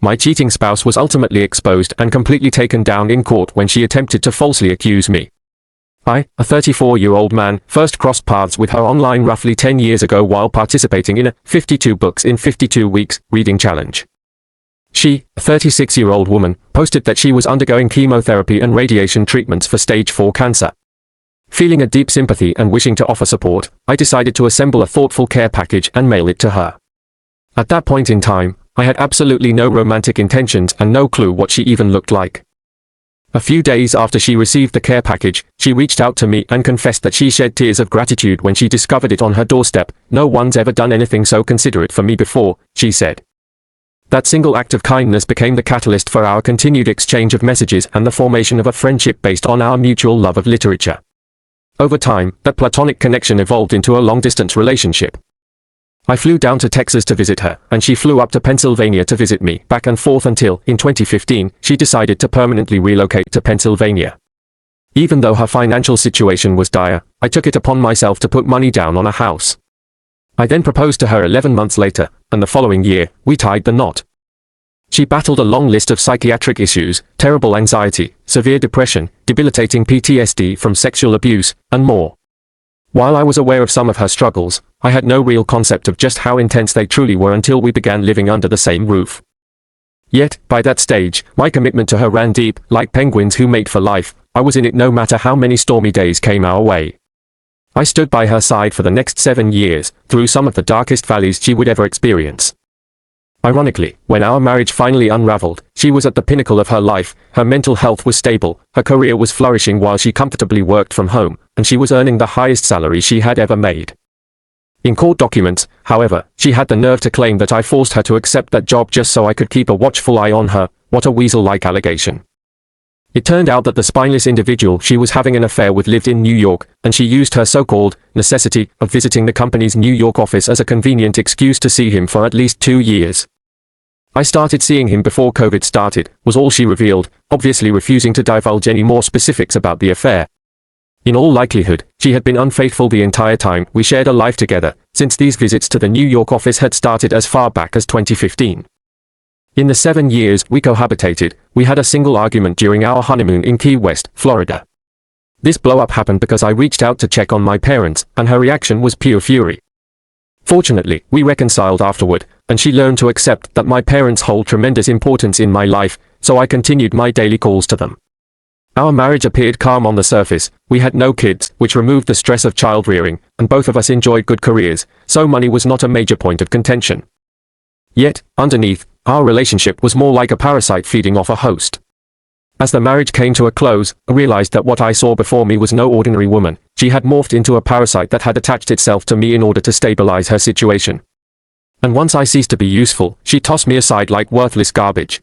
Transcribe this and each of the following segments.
My cheating spouse was ultimately exposed and completely taken down in court when she attempted to falsely accuse me. I, a 34-year-old man, first crossed paths with her online roughly 10 years ago while participating in a 52 books in 52 weeks reading challenge. She, a 36-year-old woman, posted that she was undergoing chemotherapy and radiation treatments for stage 4 cancer. Feeling a deep sympathy and wishing to offer support, I decided to assemble a thoughtful care package and mail it to her. At that point in time, I had absolutely no romantic intentions and no clue what she even looked like. A few days after she received the care package, she reached out to me and confessed that she shed tears of gratitude when she discovered it on her doorstep. "No one's ever done anything so considerate for me before," she said. That single act of kindness became the catalyst for our continued exchange of messages and the formation of a friendship based on our mutual love of literature. Over time, that platonic connection evolved into a long-distance relationship. I flew down to Texas to visit her, and she flew up to Pennsylvania to visit me, back and forth until, in 2015, she decided to permanently relocate to Pennsylvania. Even though her financial situation was dire, I took it upon myself to put money down on a house. I then proposed to her 11 months later, and the following year, we tied the knot. She battled a long list of psychiatric issues, terrible anxiety, severe depression, debilitating PTSD from sexual abuse, and more. While I was aware of some of her struggles, I had no real concept of just how intense they truly were until we began living under the same roof. Yet, by that stage, my commitment to her ran deep. Like penguins who mate for life, I was in it no matter how many stormy days came our way. I stood by her side for the next 7 years, through some of the darkest valleys she would ever experience. Ironically, when our marriage finally unraveled, she was at the pinnacle of her life, her mental health was stable, her career was flourishing while she comfortably worked from home, and she was earning the highest salary she had ever made. In court documents, however, she had the nerve to claim that I forced her to accept that job just so I could keep a watchful eye on her. What a weasel-like allegation. It turned out that the spineless individual she was having an affair with lived in New York, and she used her so-called necessity of visiting the company's New York office as a convenient excuse to see him for at least 2 years. "I started seeing him before COVID started," was all she revealed, obviously refusing to divulge any more specifics about the affair. In all likelihood, she had been unfaithful the entire time we shared a life together, since these visits to the New York office had started as far back as 2015. In the 7 years we cohabitated, we had a single argument during our honeymoon in Key West, Florida. This blow-up happened because I reached out to check on my parents, and her reaction was pure fury. Fortunately, we reconciled afterward, and she learned to accept that my parents hold tremendous importance in my life, so I continued my daily calls to them. Our marriage appeared calm on the surface, we had no kids, which removed the stress of child-rearing, and both of us enjoyed good careers, so money was not a major point of contention. Yet, underneath, our relationship was more like a parasite feeding off a host. As the marriage came to a close, I realized that what I saw before me was no ordinary woman. She had morphed into a parasite that had attached itself to me in order to stabilize her situation. And once I ceased to be useful, she tossed me aside like worthless garbage.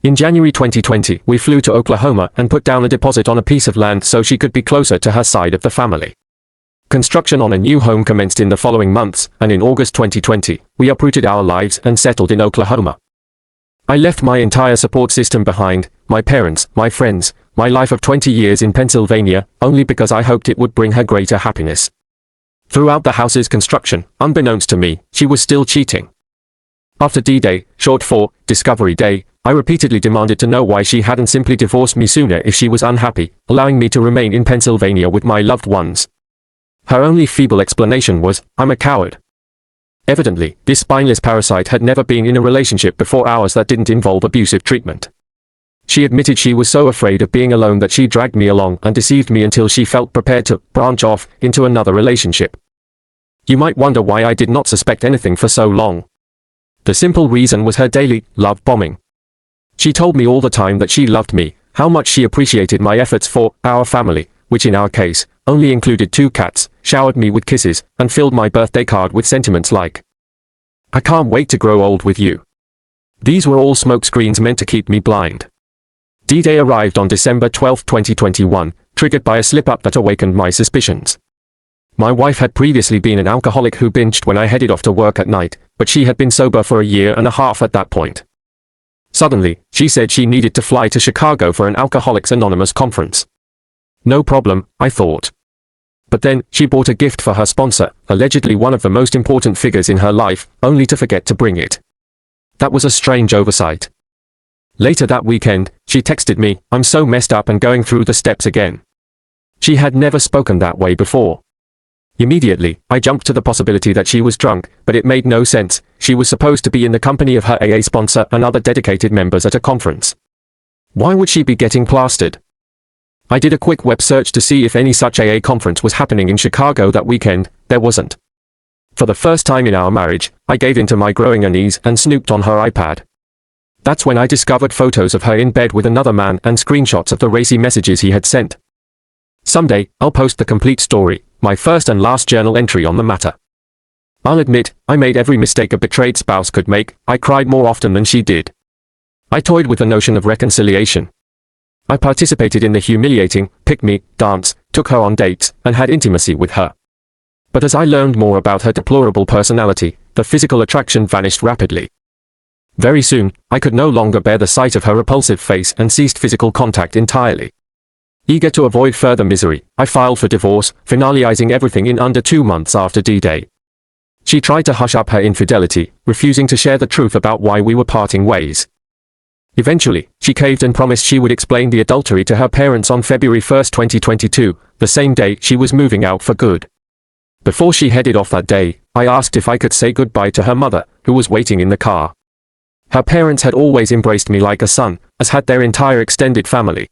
In January 2020, we flew to Oklahoma and put down a deposit on a piece of land so she could be closer to her side of the family. Construction on a new home commenced in the following months, and in August 2020, we uprooted our lives and settled in Oklahoma. I left my entire support system behind, my parents, my friends, my life of 20 years in Pennsylvania, only because I hoped it would bring her greater happiness. Throughout the house's construction, unbeknownst to me, she was still cheating. After D-Day, short for Discovery Day, I repeatedly demanded to know why she hadn't simply divorced me sooner if she was unhappy, allowing me to remain in Pennsylvania with my loved ones. Her only feeble explanation was, "I'm a coward." Evidently, this spineless parasite had never been in a relationship before ours that didn't involve abusive treatment. She admitted she was so afraid of being alone that she dragged me along and deceived me until she felt prepared to branch off into another relationship. You might wonder why I did not suspect anything for so long. The simple reason was her daily love bombing. She told me all the time that she loved me, how much she appreciated my efforts for our family, which in our case, only included 2 cats, showered me with kisses, and filled my birthday card with sentiments like, "I can't wait to grow old with you." These were all smokescreens meant to keep me blind. D-Day arrived on December 12, 2021, triggered by a slip-up that awakened my suspicions. My wife had previously been an alcoholic who binged when I headed off to work at night, but she had been sober for a year and a half at that point. Suddenly, she said she needed to fly to Chicago for an Alcoholics Anonymous conference. No problem, I thought. But then, she bought a gift for her sponsor, allegedly one of the most important figures in her life, only to forget to bring it. That was a strange oversight. Later that weekend, she texted me, "I'm so messed up and going through the steps again." She had never spoken that way before. Immediately, I jumped to the possibility that she was drunk, but it made no sense. She was supposed to be in the company of her AA sponsor and other dedicated members at a conference. Why would she be getting plastered? I did a quick web search to see if any such AA conference was happening in Chicago that weekend. There wasn't. For the first time in our marriage, I gave in to my growing unease and snooped on her iPad. That's when I discovered photos of her in bed with another man and screenshots of the racy messages he had sent. Someday, I'll post the complete story, my first and last journal entry on the matter. I'll admit, I made every mistake a betrayed spouse could make. I cried more often than she did. I toyed with the notion of reconciliation. I participated in the humiliating, pick-me, dance, took her on dates, and had intimacy with her. But as I learned more about her deplorable personality, the physical attraction vanished rapidly. Very soon, I could no longer bear the sight of her repulsive face and ceased physical contact entirely. Eager to avoid further misery, I filed for divorce, finalizing everything in under 2 months after D-Day. She tried to hush up her infidelity, refusing to share the truth about why we were parting ways. Eventually, she caved and promised she would explain the adultery to her parents on February 1, 2022, the same day she was moving out for good. Before she headed off that day, I asked if I could say goodbye to her mother, who was waiting in the car. Her parents had always embraced me like a son, as had their entire extended family.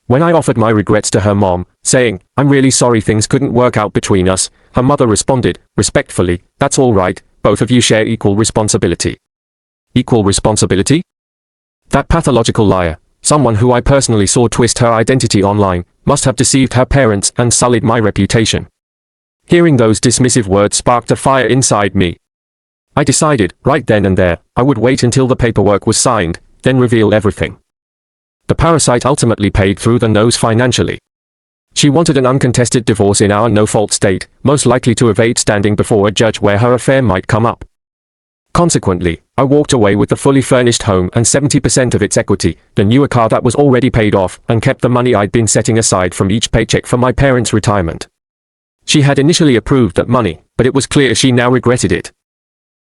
When I offered my regrets to her mom, saying, "I'm really sorry things couldn't work out between us," her mother responded, respectfully, "That's all right, both of you share equal responsibility." Equal responsibility? That pathological liar, someone who I personally saw twist her identity online, must have deceived her parents and sullied my reputation. Hearing those dismissive words sparked a fire inside me. I decided, right then and there, I would wait until the paperwork was signed, then reveal everything. The parasite ultimately paid through the nose financially. She wanted an uncontested divorce in our no-fault state, most likely to evade standing before a judge where her affair might come up. Consequently, I walked away with the fully furnished home and 70% of its equity, the newer car that was already paid off, and kept the money I'd been setting aside from each paycheck for my parents' retirement. She had initially approved that money, but it was clear she now regretted it.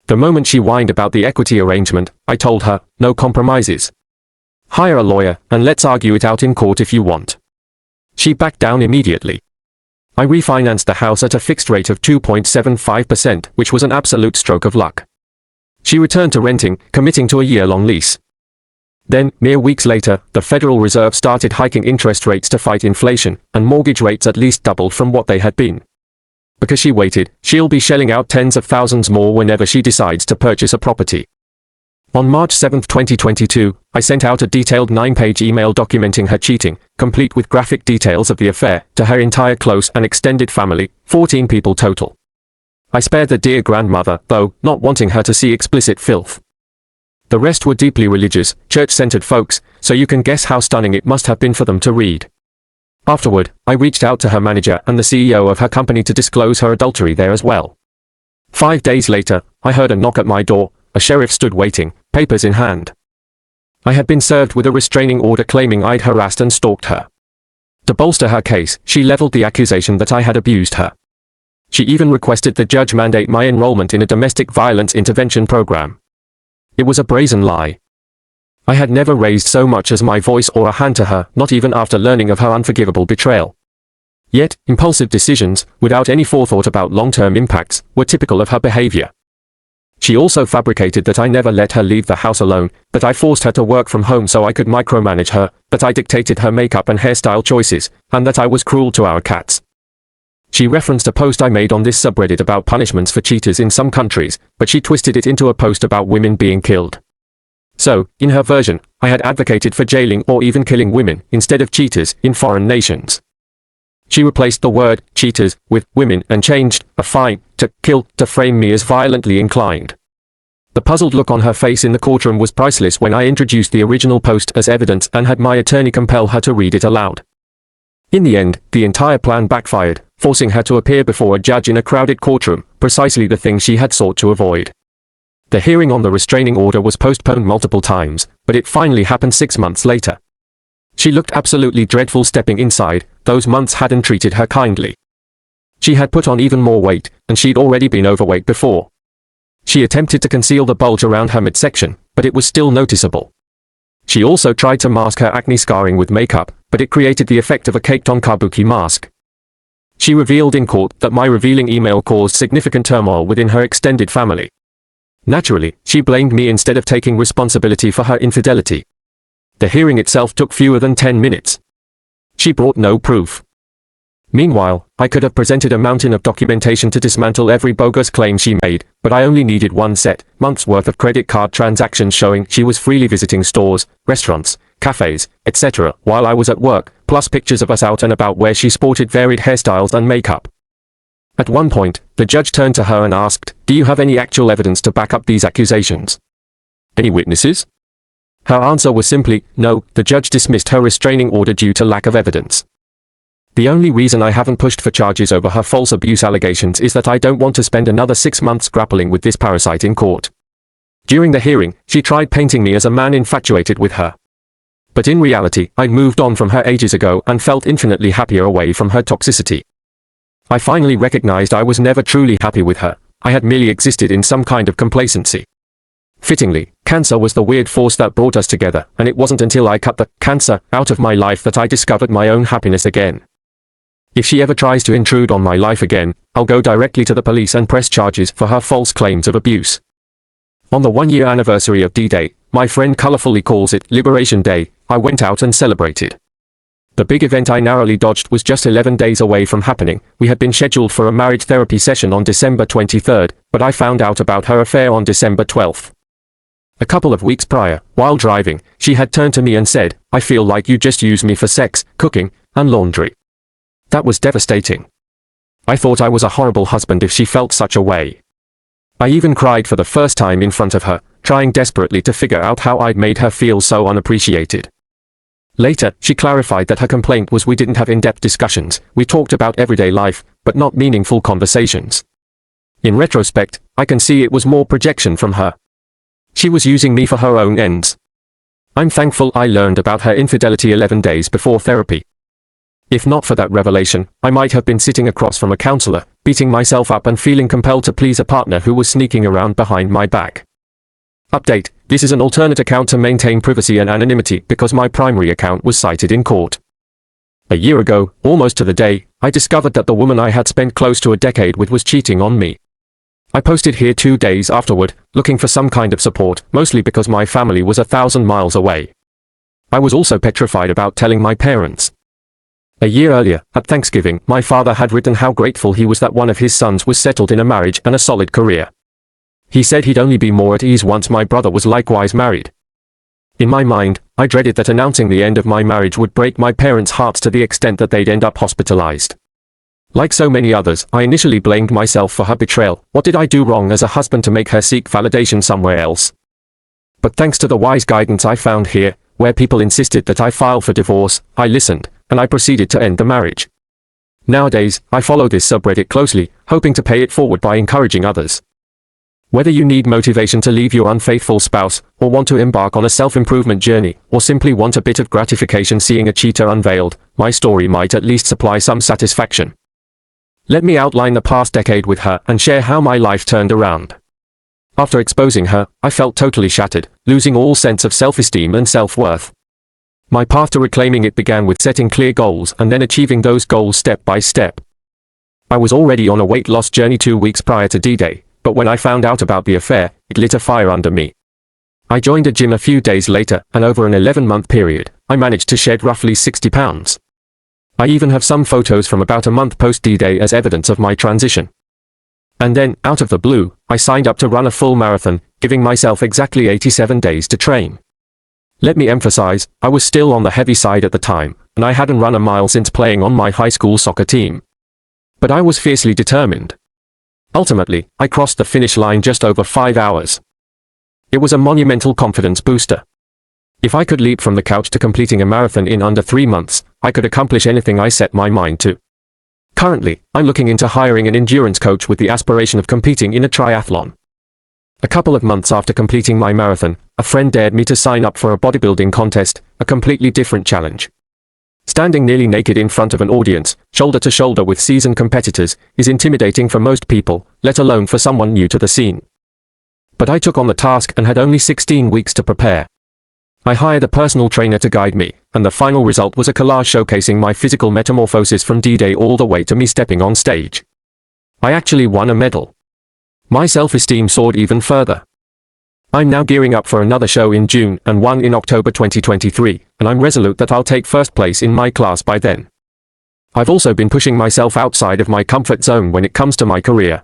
The moment she whined about the equity arrangement, I told her, "No compromises. Hire a lawyer, and let's argue it out in court if you want." She backed down immediately. I refinanced the house at a fixed rate of 2.75%, which was an absolute stroke of luck. She returned to renting, committing to a year-long lease. Then, mere weeks later, the Federal Reserve started hiking interest rates to fight inflation, and mortgage rates at least doubled from what they had been. Because she waited, she'll be shelling out tens of thousands more whenever she decides to purchase a property. On March 7, 2022, I sent out a detailed 9-page email documenting her cheating, complete with graphic details of the affair, to her entire close and extended family, 14 people total. I spared the dear grandmother, though, not wanting her to see explicit filth. The rest were deeply religious, church-centered folks, so you can guess how stunning it must have been for them to read. Afterward, I reached out to her manager and the CEO of her company to disclose her adultery there as well. 5 days later, I heard a knock at my door. A sheriff stood waiting, papers in hand. I had been served with a restraining order claiming I'd harassed and stalked her. To bolster her case, she leveled the accusation that I had abused her. She even requested the judge mandate my enrollment in a domestic violence intervention program. It was a brazen lie. I had never raised so much as my voice or a hand to her, not even after learning of her unforgivable betrayal. Yet, impulsive decisions, without any forethought about long-term impacts, were typical of her behavior. She also fabricated that I never let her leave the house alone, that I forced her to work from home so I could micromanage her, that I dictated her makeup and hairstyle choices, and that I was cruel to our cats. She referenced a post I made on this subreddit about punishments for cheaters in some countries, but she twisted it into a post about women being killed. So, in her version, I had advocated for jailing or even killing women, instead of cheaters, in foreign nations. She replaced the word cheaters with women and changed a fine to kill to frame me as violently inclined. The puzzled look on her face in the courtroom was priceless when I introduced the original post as evidence and had my attorney compel her to read it aloud. In the end, the entire plan backfired, forcing her to appear before a judge in a crowded courtroom, precisely the thing she had sought to avoid. The hearing on the restraining order was postponed multiple times, but it finally happened 6 months later. She looked absolutely dreadful stepping inside. Those months hadn't treated her kindly. She had put on even more weight, and she'd already been overweight before. She attempted to conceal the bulge around her midsection, but it was still noticeable. She also tried to mask her acne scarring with makeup, but it created the effect of a caked-on kabuki mask. She revealed in court that my revealing email caused significant turmoil within her extended family. Naturally, she blamed me instead of taking responsibility for her infidelity. The hearing itself took fewer than 10 minutes. She brought no proof. Meanwhile, I could have presented a mountain of documentation to dismantle every bogus claim she made, but I only needed one month's worth of credit card transactions showing she was freely visiting stores, restaurants, cafes, etc. while I was at work, plus pictures of us out and about where she sported varied hairstyles and makeup. At one point, the judge turned to her and asked, "Do you have any actual evidence to back up these accusations? Any witnesses?" Her answer was simply, "No." The judge dismissed her restraining order due to lack of evidence. The only reason I haven't pushed for charges over her false abuse allegations is that I don't want to spend another 6 months grappling with this parasite in court. During the hearing, she tried painting me as a man infatuated with her. But in reality, I'd moved on from her ages ago and felt infinitely happier away from her toxicity. I finally recognized I was never truly happy with her. I had merely existed in some kind of complacency. Fittingly, cancer was the weird force that brought us together, and it wasn't until I cut the cancer out of my life that I discovered my own happiness again. If she ever tries to intrude on my life again, I'll go directly to the police and press charges for her false claims of abuse. On the 1-year anniversary of D-Day, my friend colorfully calls it Liberation Day, I went out and celebrated. The big event I narrowly dodged was just 11 days away from happening. We had been scheduled for a marriage therapy session on December 23rd, but I found out about her affair on December 12th. A couple of weeks prior, while driving, she had turned to me and said, "I feel like you just use me for sex, cooking, and laundry." That was devastating. I thought I was a horrible husband if she felt such a way. I even cried for the first time in front of her, trying desperately to figure out how I'd made her feel so unappreciated. Later, she clarified that her complaint was we didn't have in-depth discussions, we talked about everyday life, but not meaningful conversations. In retrospect, I can see it was more projection from her. She was using me for her own ends. I'm thankful I learned about her infidelity 11 days before therapy. If not for that revelation, I might have been sitting across from a counselor, beating myself up and feeling compelled to please a partner who was sneaking around behind my back. Update: this is an alternate account to maintain privacy and anonymity because my primary account was cited in court. A year ago, almost to the day, I discovered that the woman I had spent close to a decade with was cheating on me. I posted here 2 days afterward, looking for some kind of support, mostly because my family was 1,000 miles away. I was also petrified about telling my parents. A year earlier, at Thanksgiving, my father had written how grateful he was that one of his sons was settled in a marriage and a solid career. He said he'd only be more at ease once my brother was likewise married. In my mind, I dreaded that announcing the end of my marriage would break my parents' hearts to the extent that they'd end up hospitalized. Like so many others, I initially blamed myself for her betrayal. What did I do wrong as a husband to make her seek validation somewhere else? But thanks to the wise guidance I found here, where people insisted that I file for divorce, I listened, and I proceeded to end the marriage. Nowadays, I follow this subreddit closely, hoping to pay it forward by encouraging others. Whether you need motivation to leave your unfaithful spouse, or want to embark on a self-improvement journey, or simply want a bit of gratification seeing a cheater unveiled, my story might at least supply some satisfaction. Let me outline the past decade with her and share how my life turned around. After exposing her, I felt totally shattered, losing all sense of self-esteem and self-worth. My path to reclaiming it began with setting clear goals and then achieving those goals step by step. I was already on a weight loss journey 2 weeks prior to D-Day, but when I found out about the affair, it lit a fire under me. I joined a gym a few days later, and over an 11-month period, I managed to shed roughly 60 pounds. I even have some photos from about a month post D-Day as evidence of my transition. And then, out of the blue, I signed up to run a full marathon, giving myself exactly 87 days to train. Let me emphasize, I was still on the heavy side at the time, and I hadn't run a mile since playing on my high school soccer team. But I was fiercely determined. Ultimately, I crossed the finish line just over 5 hours. It was a monumental confidence booster. If I could leap from the couch to completing a marathon in under 3 months, I could accomplish anything I set my mind to. Currently, I'm looking into hiring an endurance coach with the aspiration of competing in a triathlon. A couple of months after completing my marathon, a friend dared me to sign up for a bodybuilding contest, a completely different challenge. Standing nearly naked in front of an audience, shoulder to shoulder with seasoned competitors, is intimidating for most people, let alone for someone new to the scene. But I took on the task and had only 16 weeks to prepare. I hired a personal trainer to guide me, and the final result was a collage showcasing my physical metamorphosis from D-Day all the way to me stepping on stage. I actually won a medal. My self-esteem soared even further. I'm now gearing up for another show in June and one in October 2023, and I'm resolute that I'll take first place in my class by then. I've also been pushing myself outside of my comfort zone when it comes to my career.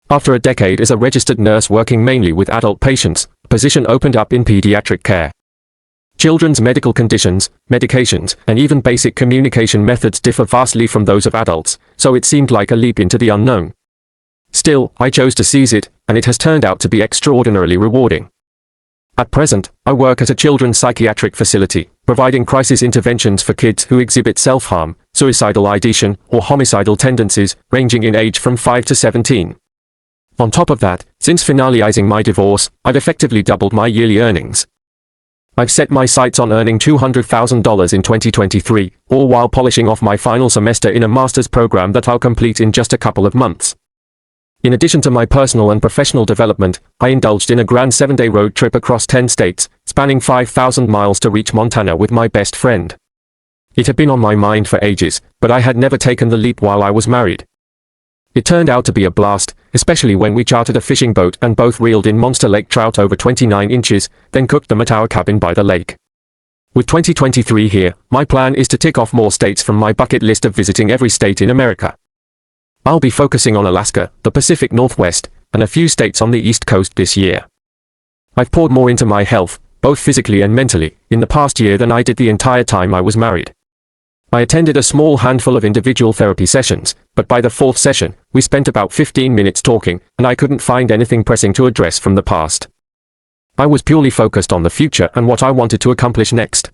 After a decade as a registered nurse working mainly with adult patients, a position opened up in pediatric care. Children's medical conditions, medications, and even basic communication methods differ vastly from those of adults, so it seemed like a leap into the unknown. Still, I chose to seize it, and it has turned out to be extraordinarily rewarding. At present, I work at a children's psychiatric facility, providing crisis interventions for kids who exhibit self-harm, suicidal ideation, or homicidal tendencies, ranging in age from 5 to 17. On top of that, since finalizing my divorce, I've effectively doubled my yearly earnings. I've set my sights on earning $200,000 in 2023, all while polishing off my final semester in a master's program that I'll complete in just a couple of months. In addition to my personal and professional development, I indulged in a grand 7-day road trip across 10 states, spanning 5,000 miles to reach Montana with my best friend. It had been on my mind for ages, but I had never taken the leap while I was married. It turned out to be a blast, especially when we chartered a fishing boat and both reeled in monster lake trout over 29 inches, then cooked them at our cabin by the lake. With 2023 here, my plan is to tick off more states from my bucket list of visiting every state in America. I'll be focusing on Alaska, the Pacific Northwest, and a few states on the East Coast this year. I've poured more into my health, both physically and mentally, in the past year than I did the entire time I was married. I attended a small handful of individual therapy sessions, but by the 4th session, we spent about 15 minutes talking, and I couldn't find anything pressing to address from the past. I was purely focused on the future and what I wanted to accomplish next.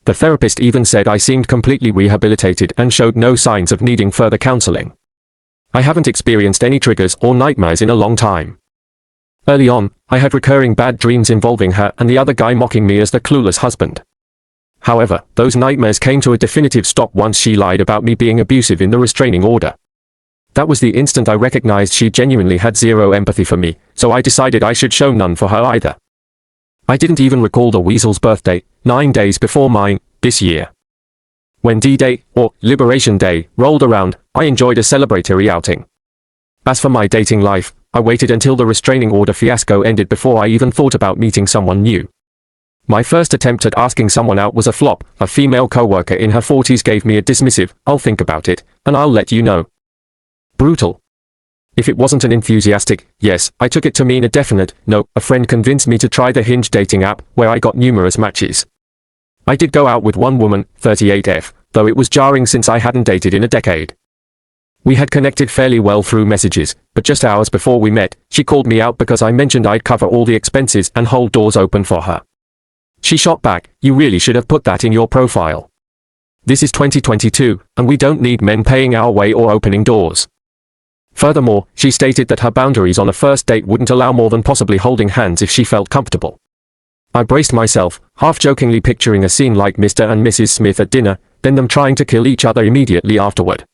The therapist even said I seemed completely rehabilitated and showed no signs of needing further counseling. I haven't experienced any triggers or nightmares in a long time. Early on, I had recurring bad dreams involving her and the other guy mocking me as the clueless husband. However, those nightmares came to a definitive stop once she lied about me being abusive in the restraining order. That was the instant I recognized she genuinely had zero empathy for me, so I decided I should show none for her either. I didn't even recall the weasel's birthday, 9 days before mine, this year. When D-Day, or Liberation Day, rolled around, I enjoyed a celebratory outing. As for my dating life, I waited until the restraining order fiasco ended before I even thought about meeting someone new. My first attempt at asking someone out was a flop. A female coworker in her 40s gave me a dismissive, "I'll think about it, and I'll let you know." Brutal. If it wasn't an enthusiastic yes, I took it to mean a definite no. A friend convinced me to try the Hinge dating app, where I got numerous matches. I did go out with one woman, 38F, though it was jarring since I hadn't dated in a decade. We had connected fairly well through messages, but just hours before we met, she called me out because I mentioned I'd cover all the expenses and hold doors open for her. She shot back, "You really should have put that in your profile. This is 2022, and we don't need men paying our way or opening doors." Furthermore, she stated that her boundaries on a first date wouldn't allow more than possibly holding hands if she felt comfortable. I braced myself, half-jokingly picturing a scene like Mr. and Mrs. Smith at dinner, then them trying to kill each other immediately afterward.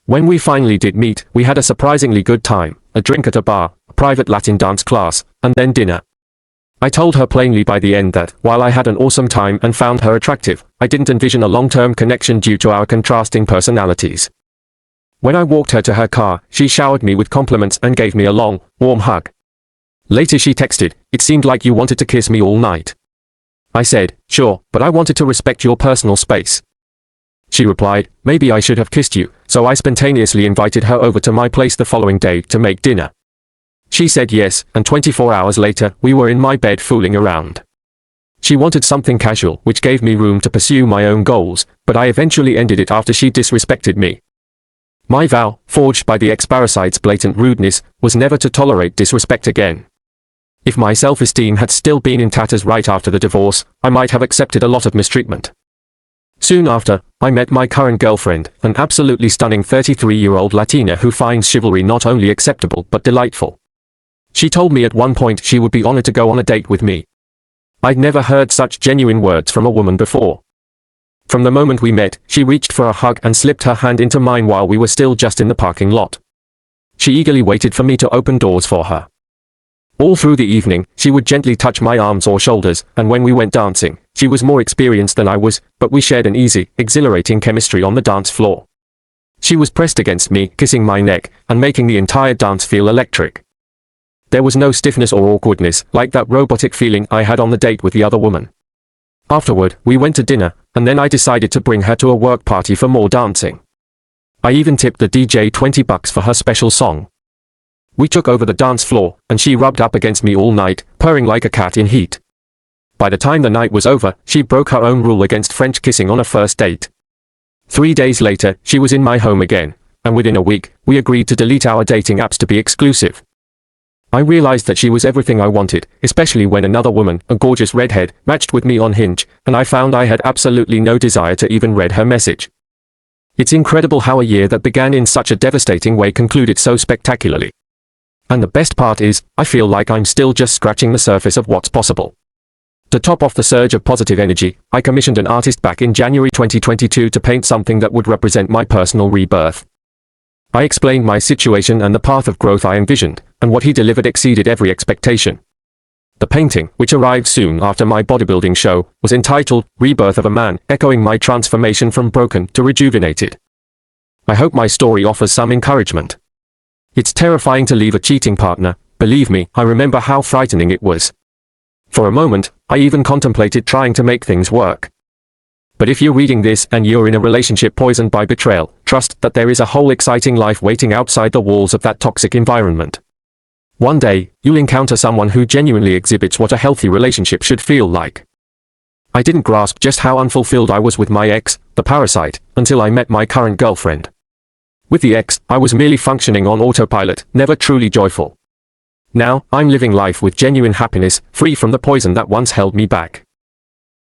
When we finally did meet, we had a surprisingly good time, a drink at a bar, a private Latin dance class, and then dinner. I told her plainly by the end that, while I had an awesome time and found her attractive, I didn't envision a long-term connection due to our contrasting personalities. When I walked her to her car, she showered me with compliments and gave me a long, warm hug. Later she texted, "It seemed like you wanted to kiss me all night." I said, "Sure, but I wanted to respect your personal space." She replied, "Maybe I should have kissed you," so I spontaneously invited her over to my place the following day to make dinner. She said yes, and 24 hours later, we were in my bed fooling around. She wanted something casual, which gave me room to pursue my own goals, but I eventually ended it after she disrespected me. My vow, forged by the ex-parasite's blatant rudeness, was never to tolerate disrespect again. If my self-esteem had still been in tatters right after the divorce, I might have accepted a lot of mistreatment. Soon after, I met my current girlfriend, an absolutely stunning 33-year-old Latina who finds chivalry not only acceptable but delightful. She told me at one point she would be honored to go on a date with me. I'd never heard such genuine words from a woman before. From the moment we met, she reached for a hug and slipped her hand into mine while we were still just in the parking lot. She eagerly waited for me to open doors for her. All through the evening, she would gently touch my arms or shoulders, and when we went dancing, she was more experienced than I was, but we shared an easy, exhilarating chemistry on the dance floor. She was pressed against me, kissing my neck, and making the entire dance feel electric. There was no stiffness or awkwardness, like that robotic feeling I had on the date with the other woman. Afterward, we went to dinner, and then I decided to bring her to a work party for more dancing. I even tipped the DJ $20 for her special song. We took over the dance floor, and she rubbed up against me all night, purring like a cat in heat. By the time the night was over, she broke her own rule against French kissing on a first date. 3 days later, she was in my home again, and within a week, we agreed to delete our dating apps to be exclusive. I realized that she was everything I wanted, especially when another woman, a gorgeous redhead, matched with me on Hinge, and I found I had absolutely no desire to even read her message. It's incredible how a year that began in such a devastating way concluded so spectacularly. And the best part is, I feel like I'm still just scratching the surface of what's possible. To top off the surge of positive energy, I commissioned an artist back in January 2022 to paint something that would represent my personal rebirth. I explained my situation and the path of growth I envisioned, and what he delivered exceeded every expectation. The painting, which arrived soon after my bodybuilding show, was entitled Rebirth of a Man, echoing my transformation from broken to rejuvenated. I hope my story offers some encouragement. It's terrifying to leave a cheating partner, believe me, I remember how frightening it was. For a moment, I even contemplated trying to make things work. But if you're reading this and you're in a relationship poisoned by betrayal, trust that there is a whole exciting life waiting outside the walls of that toxic environment. One day, you'll encounter someone who genuinely exhibits what a healthy relationship should feel like. I didn't grasp just how unfulfilled I was with my ex, the parasite, until I met my current girlfriend. With the ex, I was merely functioning on autopilot, never truly joyful. Now, I'm living life with genuine happiness, free from the poison that once held me back.